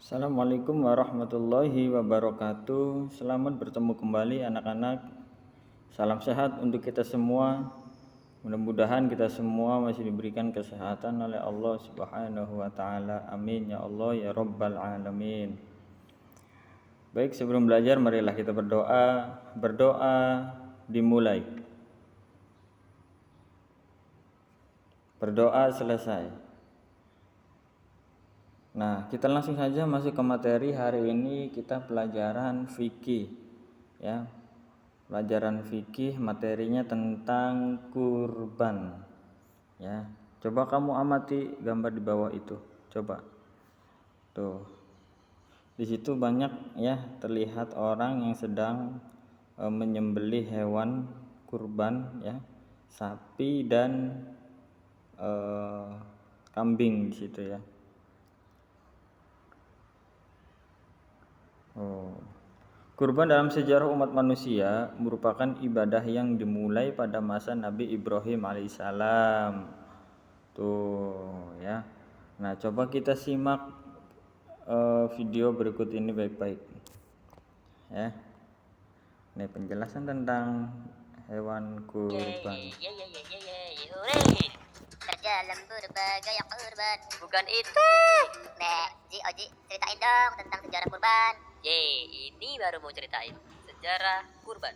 Assalamualaikum warahmatullahi wabarakatuh. Selamat bertemu kembali anak-anak. Salam sehat untuk kita semua. Mudah-mudahan kita semua masih diberikan kesehatan oleh Allah Subhanahu wa taala. Amin ya Allah ya rabbal alamin. Baik, sebelum belajar marilah kita berdoa. Berdoa dimulai. Berdoa selesai. Nah, kita langsung saja masuk ke materi. Hari ini kita pelajaran fikih, ya. Pelajaran fikih materinya tentang kurban, ya. Coba kamu amati gambar di bawah itu. Coba. Tuh. Di situ banyak ya terlihat orang yang sedang menyembelih hewan kurban, ya. Sapi dan kambing di situ, ya. Kurban dalam sejarah umat manusia merupakan ibadah yang dimulai pada masa Nabi Ibrahim alaihissalam. Tuh, ya. Nah, coba kita simak video berikut ini baik-baik, ya. Ini penjelasan tentang hewan kurban. Terdalam berbagai kurban. Bukan itu. Oji, ceritain dong tentang sejarah kurban. Ini baru mau ceritain sejarah kurban.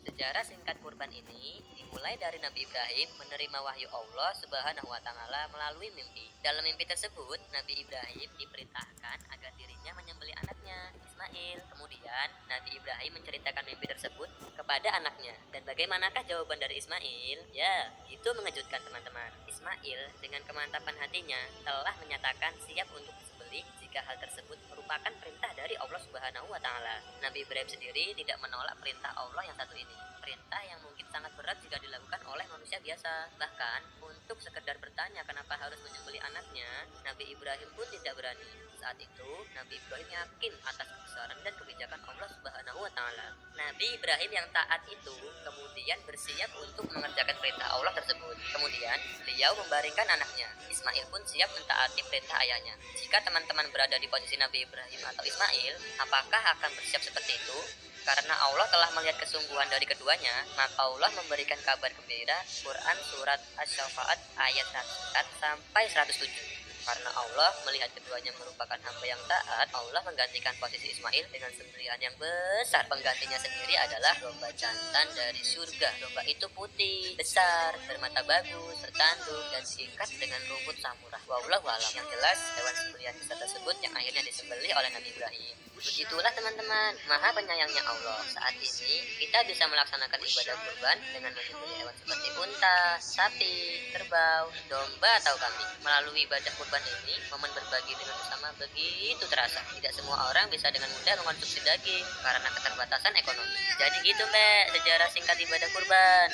Sejarah singkat kurban ini dimulai dari Nabi Ibrahim menerima wahyu Allah Subhanahu wa taala melalui mimpi. Dalam mimpi tersebut, Nabi Ibrahim diperintahkan agar dirinya menyembelih anaknya, Ismail. Kemudian, Nabi Ibrahim menceritakan mimpi tersebut kepada anaknya. Dan bagaimanakah jawaban dari Ismail? Ya, itu mengejutkan teman-teman. Ismail dengan kemantapan hatinya telah menyatakan siap untuk disembelih jika hal tersebut merupakan perintah dari Allah Subhanahu wa taala. Nabi Ibrahim sendiri tidak menolak perintah Allah yang satu ini. Perintah yang mungkin sangat berat jika dilakukan oleh manusia biasa. Bahkan untuk sekedar bertanya kenapa harus menyembelih anaknya, Nabi Ibrahim pun tidak berani. Saat itu, Nabi Ibrahim yakin atas kebesaran dan kebijakan Allah Subhanahu wa taala. Nabi Ibrahim yang taat itu kemudian bersiap untuk mengerjakan perintah Allah tersebut. Kemudian, beliau membaringkan anaknya. Ismail pun siap mentaati perintah ayahnya. Jika teman-teman berada di posisi Nabi Ibrahim atau Ismail, apakah akan bersiap seperti itu? Karena Allah telah melihat kesungguhan dari keduanya, maka Allah memberikan kabar gembira. Quran Surat Asy-Syafa'at ayat 104 sampai 107. Karena Allah melihat keduanya merupakan hamba yang taat, Allah menggantikan posisi Ismail dengan sembelihan yang besar. Penggantinya sendiri adalah domba jantan dari surga. Domba itu putih, besar, bermata bagus, bertanduk, dan diikat dengan rumput samurah. Wallahu a'lam. Yang jelas, hewan sembelihan besar tersebut yang akhirnya disembelih oleh Nabi Ibrahim. Begitulah teman-teman, Maha Penyayangnya Allah. Saat ini kita bisa melaksanakan ibadah kurban dengan menyembelih hewan seperti unta, sapi, kerbau, domba atau kambing. Melalui ibadah kurban ini, momen berbagi dengan sesama begitu terasa. Tidak semua orang bisa dengan mudah mengkonsumsi daging karena keterbatasan ekonomi. Jadi gitu Mbak, sejarah singkat ibadah kurban.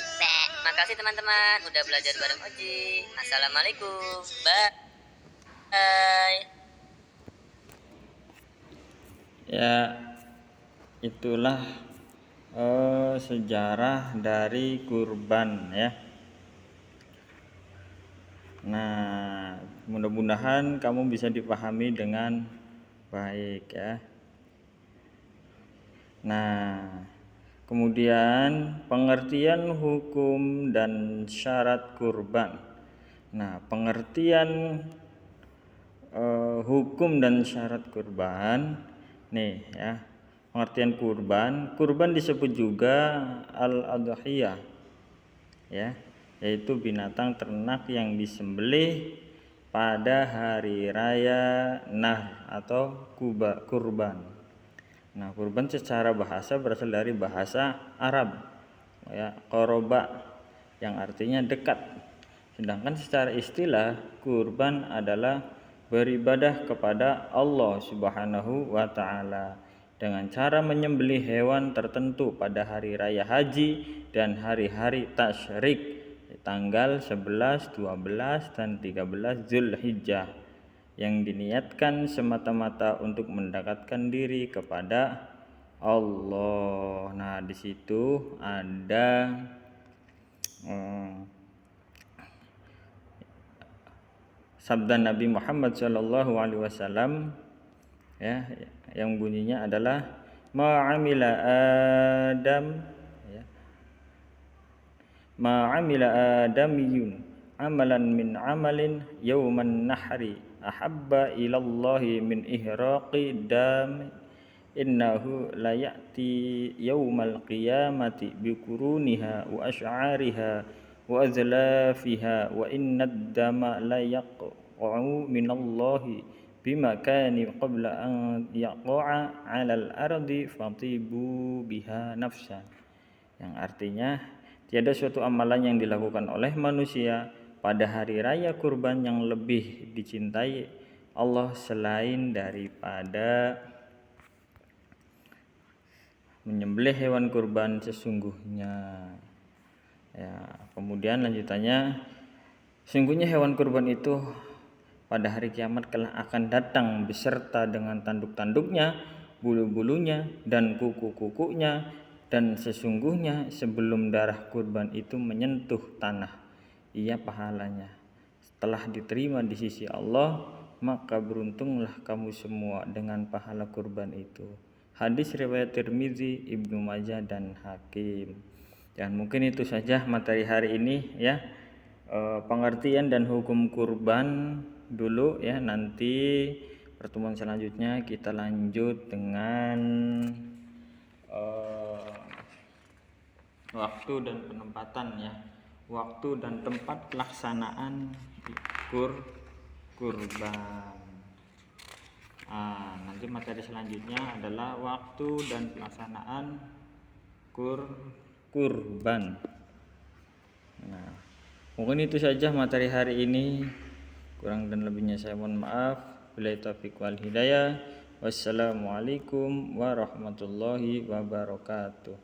Makasih teman-teman udah belajar bareng Oji. Assalamualaikum. Bye. Ya, itulah sejarah dari kurban, ya. Nah, mudah-mudahan kamu bisa dipahami dengan baik, ya. Nah, kemudian pengertian hukum dan syarat kurban. Nah, pengertian hukum dan syarat kurban nih, ya. Pengertian kurban disebut juga al-adhiyah, ya, yaitu binatang ternak yang disembelih pada hari raya Nahr atau kurban. Nah, kurban secara bahasa berasal dari bahasa Arab, ya, qoroba, yang artinya dekat. Sedangkan secara istilah kurban adalah beribadah kepada Allah Subhanahu wa taala dengan cara menyembelih hewan tertentu pada hari raya haji dan hari-hari tasyrik tanggal 11, 12 dan 13 Zulhijjah yang diniatkan semata-mata untuk mendekatkan diri kepada Allah. Nah, di situ ada sabda Nabi Muhammad SAW ya, yang bunyinya adalah ma'amila Adam, ya, ma'amila adamiyun amalan min amalin yauman nahri ahabba ilallahi min ihraqi dam innahu la ya'ti yaumal qiyamati bikuruniha wa asy'ariha wa azlafiha wa innad dama la yaqa'u minallahi bima kani qabla an yaqa'a 'alal ardi fatibu biha nafsa, yang artinya tiada suatu amalan yang dilakukan oleh manusia pada hari raya kurban yang lebih dicintai Allah selain daripada menyembelih hewan kurban sesungguhnya. Ya, kemudian lanjutannya, sungguhnya hewan kurban itu pada hari kiamat kelak akan datang beserta dengan tanduk-tanduknya, bulu-bulunya, dan kuku-kukunya, dan sesungguhnya sebelum darah kurban itu menyentuh tanah, ia pahalanya setelah diterima di sisi Allah, maka beruntunglah kamu semua dengan pahala kurban itu. Hadis riwayat Tirmizi, Ibnu Majah, dan Hakim. Dan mungkin itu saja materi hari ini ya, pengertian dan hukum kurban dulu ya. Nanti pertemuan selanjutnya kita lanjut dengan waktu dan penempatan ya, waktu dan tempat pelaksanaan kurban. Nanti materi selanjutnya adalah waktu dan pelaksanaan kurban. Nah, mungkin itu saja materi hari ini. Kurang dan lebihnya saya mohon maaf. Billahi taufiq wal hidayah. Wassalamualaikum warahmatullahi wabarakatuh.